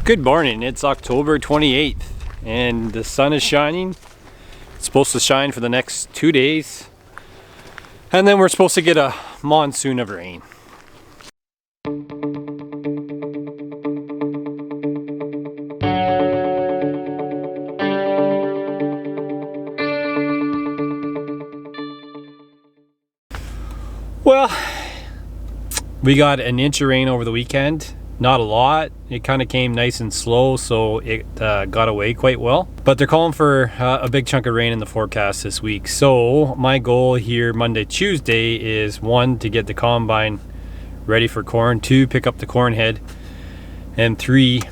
Good morning, it's October 28th and the sun is shining. It's supposed to shine for the next 2 days and then we're supposed to get a monsoon of rain. Well, we got an inch of rain over the weekend. Not a lot. It kind of came nice and slow, so it got away quite well. But they're calling for a big chunk of rain in the forecast this week. So my goal here Monday, Tuesday is 1, to get the combine ready for corn, 2, pick up the corn head, and 3,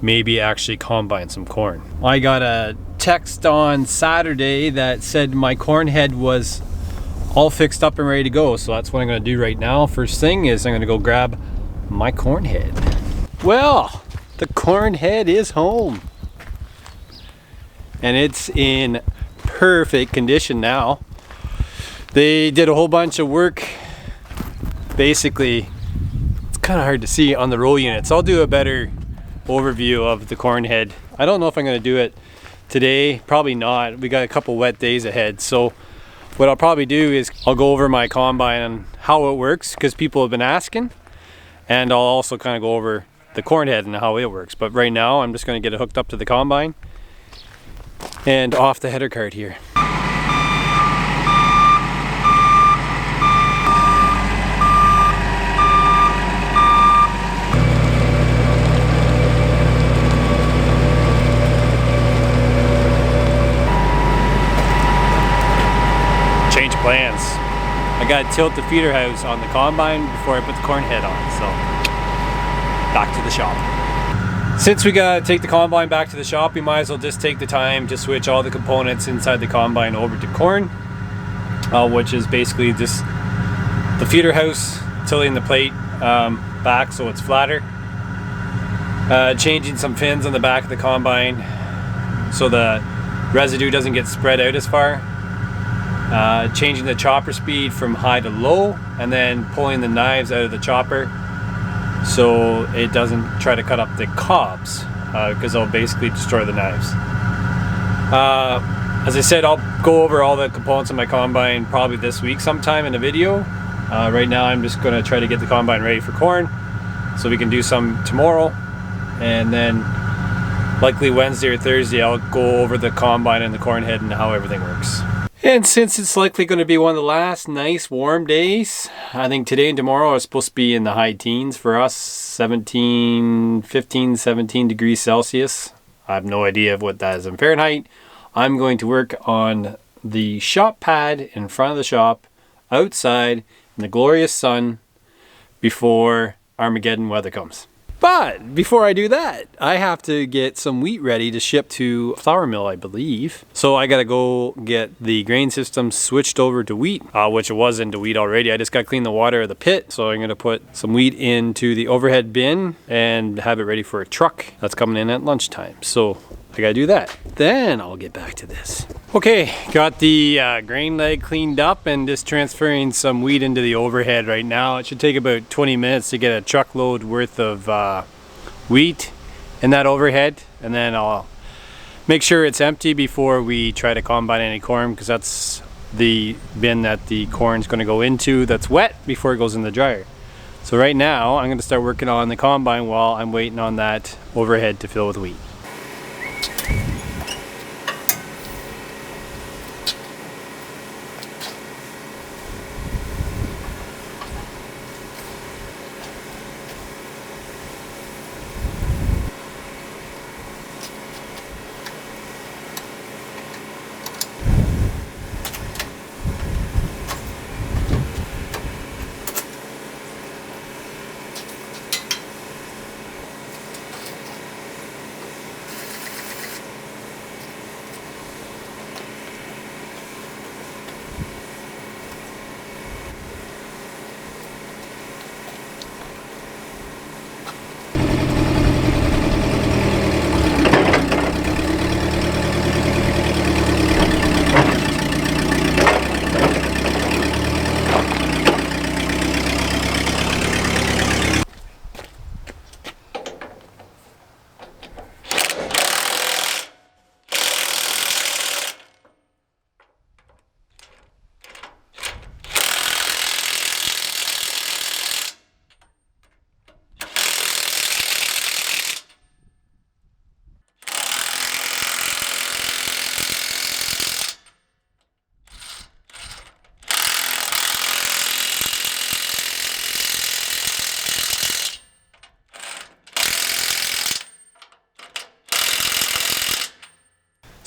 maybe actually combine some corn. I got a text on Saturday that said my corn head was all fixed up and ready to go. So that's what I'm going to do right now. First thing is I'm going to go grab my corn head. Well, the corn head is home and it's in perfect condition now. They did a whole bunch of work. Basically, it's kind of hard to see on the roll units. I'll do a better overview of the corn head. I don't know if I'm going to do it today, probably not. We got a couple wet days ahead, so what I'll probably do is I'll go over my combine and how it works, because people have been asking. And I'll also kind of go over the corn head and how it works. But right now, I'm just going to get it hooked up to the combine and off the header cart here. Change plans. I got to tilt the feeder house on the combine before I put the corn head on, so back to the shop. Since we gotta take the combine back to the shop, we might as well just take the time to switch all the components inside the combine over to corn, which is basically just the feeder house, tilting the plate back so it's flatter, changing some fins on the back of the combine so the residue doesn't get spread out as far. Changing the chopper speed from high to low, and then pulling the knives out of the chopper so it doesn't try to cut up the cobs, because they'll basically destroy the knives. As I said, I'll go over all the components of my combine probably this week sometime in a video. Right now I'm just going to try to get the combine ready for corn so we can do some tomorrow, and then likely Wednesday or Thursday I'll go over the combine and the corn head and how everything works. And since it's likely going to be one of the last nice warm days, I think today and tomorrow are supposed to be in the high teens for us, 15, 17 degrees Celsius. I have no idea of what that is in Fahrenheit. I'm going to work on the shop pad in front of the shop, outside in the glorious sun, before Armageddon weather comes. But before I do that, I have to get some wheat ready to ship to flour mill, I believe. So I gotta go get the grain system switched over to wheat, which it was into wheat already. I just gotta clean the water of the pit. So I'm gonna put some wheat into the overhead bin and have it ready for a truck that's coming in at lunchtime. So I gotta do that. Then I'll get back to this. Okay, got the grain leg cleaned up and just transferring some wheat into the overhead right now. It should take about 20 minutes to get a truckload worth of wheat in that overhead, and then I'll make sure it's empty before we try to combine any corn, because that's the bin that the corn's going to go into that's wet before it goes in the dryer. So right now I'm going to start working on the combine while I'm waiting on that overhead to fill with wheat.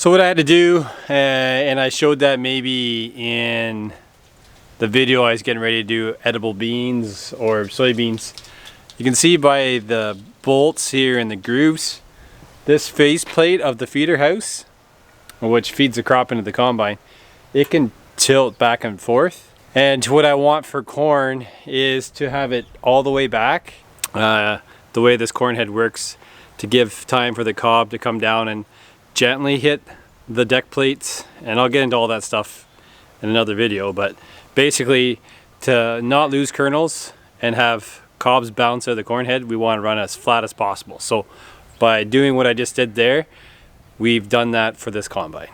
So what I had to do, and I showed that maybe in the video I was getting ready to do edible beans or soybeans. You can see by the bolts here and the grooves, this faceplate of the feeder house, which feeds the crop into the combine, it can tilt back and forth. And what I want for corn is to have it all the way back, the way this corn head works, to give time for the cob to come down and gently hit the deck plates. And I'll get into all that stuff in another video, but basically to not lose kernels and have cobs bounce out of the corn head, we want to run as flat as possible. So by doing what I just did there, we've done that for this combine.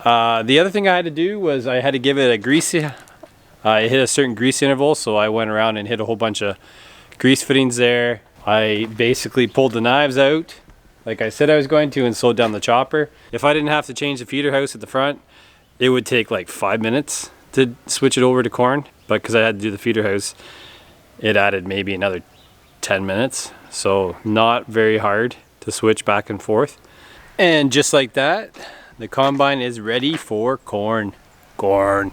The other thing I had to do was I had to give it a grease. I hit a certain grease interval, so I went around and hit a whole bunch of grease fittings there. I basically pulled the knives out like I said I was going to and slowed down the chopper. If I didn't have to change the feeder house at the front, it would take like 5 minutes to switch it over to corn, but because I had to do the feeder house, it added maybe another 10 minutes. So not very hard to switch back and forth. And just like that, the combine is ready for corn. Corn.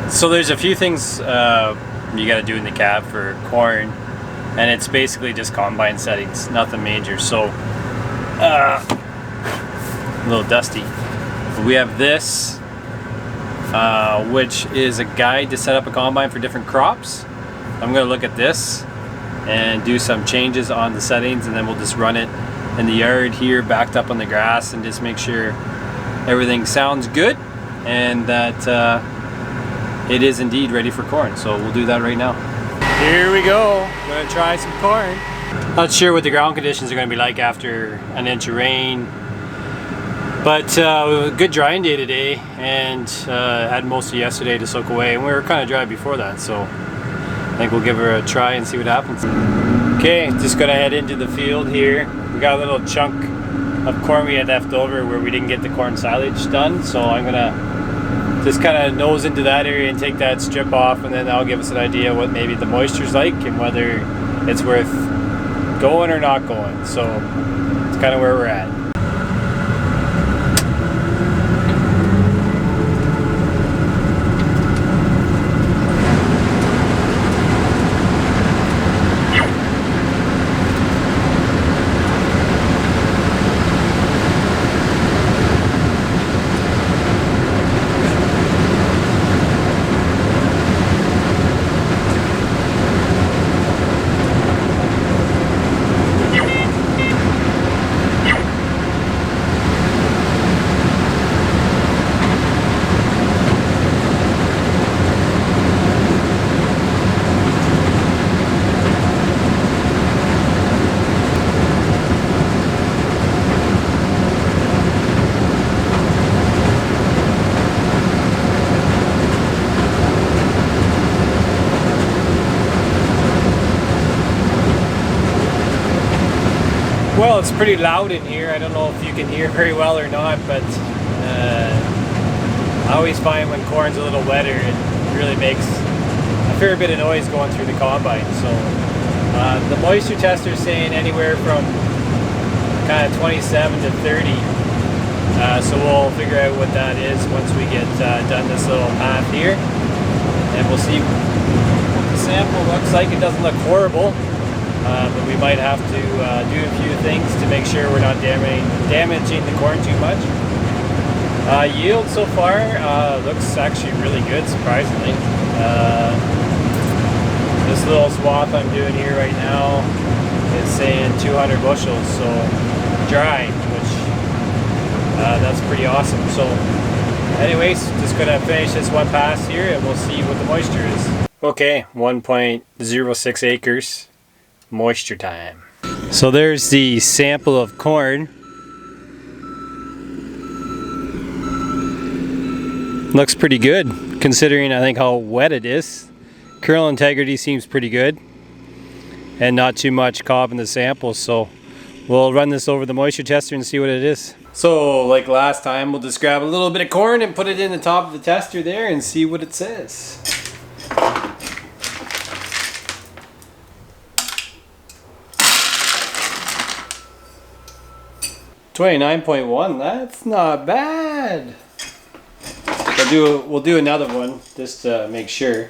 So there's a few things you got to do in the cab for corn, and it's basically just combine settings, nothing major. So a little dusty. We have this, which is a guide to set up a combine for different crops. I'm going to look at this and do some changes on the settings, and then we'll just run it in the yard here, backed up on the grass, and just make sure everything sounds good and that it is indeed ready for corn. So we'll do that right now. Here we go. Gonna try some corn. Not sure what the ground conditions are gonna be like after an inch of rain, but good drying day today, and had most of yesterday to soak away, and we were kind of dry before that, so I think we'll give her a try and see what happens. Okay, just gonna head into the field here. We got a little chunk of corn we had left over where we didn't get the corn silage done, so I'm gonna just kind of nose into that area and take that strip off, and then that'll give us an idea what maybe the moisture's like and whether it's worth going or not going. So it's kind of where we're at. Well, it's pretty loud in here. I don't know if you can hear very well or not, but I always find when corn's a little wetter, it really makes a fair bit of noise going through the combine. So the moisture tester is saying anywhere from kind of 27 to 30. So we'll figure out what that is once we get done this little path here, and we'll see what the sample looks like. It doesn't look horrible. But we might have to do a few things to make sure we're not damaging the corn too much. Yield so far looks actually really good, surprisingly. This little swath I'm doing here right now it's saying 200 bushels, so dry, which that's pretty awesome. So anyways, just gonna finish this one pass here and we'll see what the moisture is. Okay, 1.06 acres, moisture time. So there's the sample of corn. Looks pretty good considering I think how wet it is. Kernel integrity seems pretty good and not too much cob in the sample, so we'll run this over the moisture tester and see what it is. So like last time, we'll just grab a little bit of corn and put it in the top of the tester there and see what it says. 29.1, that's not bad. We'll do another one just to make sure.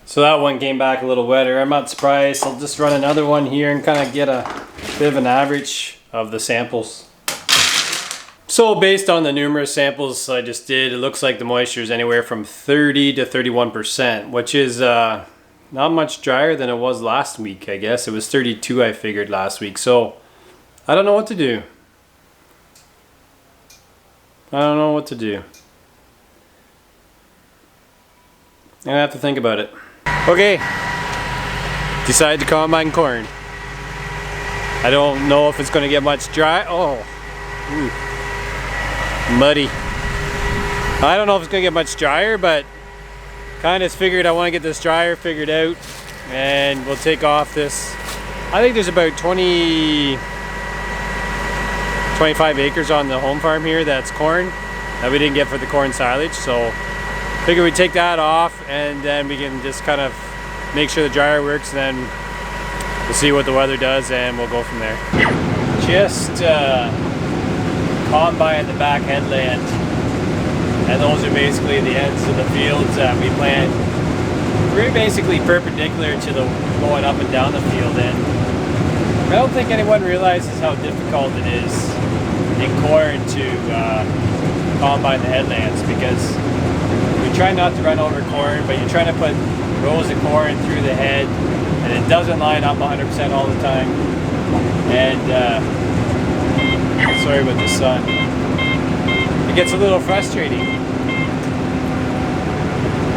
So that one came back a little wetter. I'm not surprised. I'll just run another one here and kind of get a bit of an average of the samples. So based on the numerous samples I just did, it looks like the moisture is anywhere from 30 to 31%, which is not much drier than it was last week, I guess. It was 32 I figured last week, so I don't know what to do. I don't know what to do. I'm gonna have to think about it. Okay, decided to combine corn. I don't know if it's gonna get much dry. Oh, ooh, muddy. I don't know if it's gonna get much drier, but kind of figured I want to get this dryer figured out, and we'll take off this. I think there's about 25 acres on the home farm here that's corn that we didn't get for the corn silage, so figure we'd take that off and then we can just kind of make sure the dryer works, and then we'll see what the weather does and we'll go from there. Just combine the back headland, and those are basically the ends of the fields that we plant. We're basically perpendicular to the going up and down the field, and I don't think anyone realizes how difficult it is in corn to combine the headlands, because we try not to run over corn, but you're trying to put rows of corn through the head and it doesn't line up 100% all the time. And sorry about the sun. It gets a little frustrating.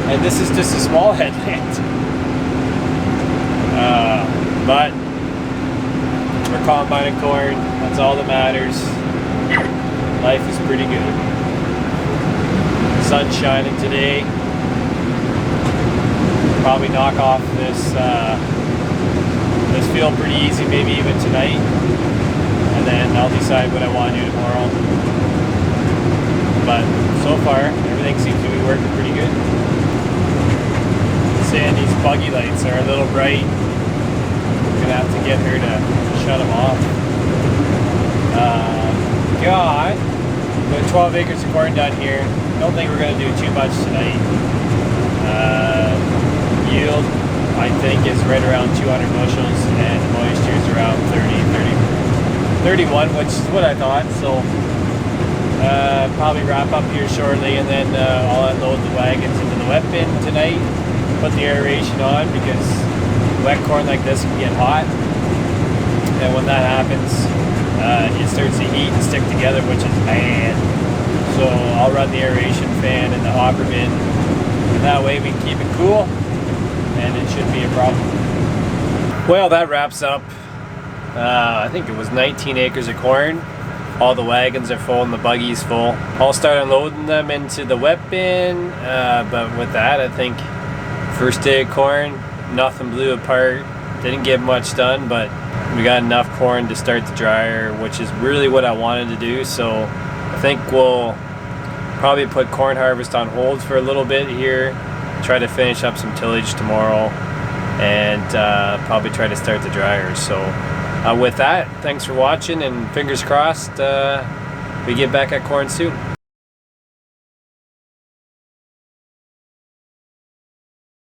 And this is just a small headland. But we're combining corn, that's all that matters. Life is pretty good. Sun's shining today. Probably knock off this field pretty easy, maybe even tonight. And then I'll decide what I want to do tomorrow. But so far, everything seems to be working pretty good. Sandy's buggy lights are a little bright. I'm gonna have to get her to shut them off. God, we have 12 acres of corn done here. Don't think we're gonna do too much tonight. Yield, I think, is right around 200 bushels, and the moisture is around 31, which is what I thought. So probably wrap up here shortly, and then I'll unload the wagons into the wet bin tonight. Put the aeration on, because wet corn like this can get hot, and when that happens, it starts to heat and stick together, which is bad. So I'll run the aeration fan in the hopper bin, and that way we can keep it cool, and it shouldn't be a problem. Well, that wraps up, I think it was 19 acres of corn. All the wagons are full and the buggy's full. I'll start unloading them into the wet bin, but with that, I think first day of corn, nothing blew apart. Didn't get much done, but we got enough corn to start the dryer, which is really what I wanted to do. So I think we'll probably put corn harvest on hold for a little bit here, try to finish up some tillage tomorrow, and probably try to start the dryer. So with that, thanks for watching, and fingers crossed we get back at corn soon.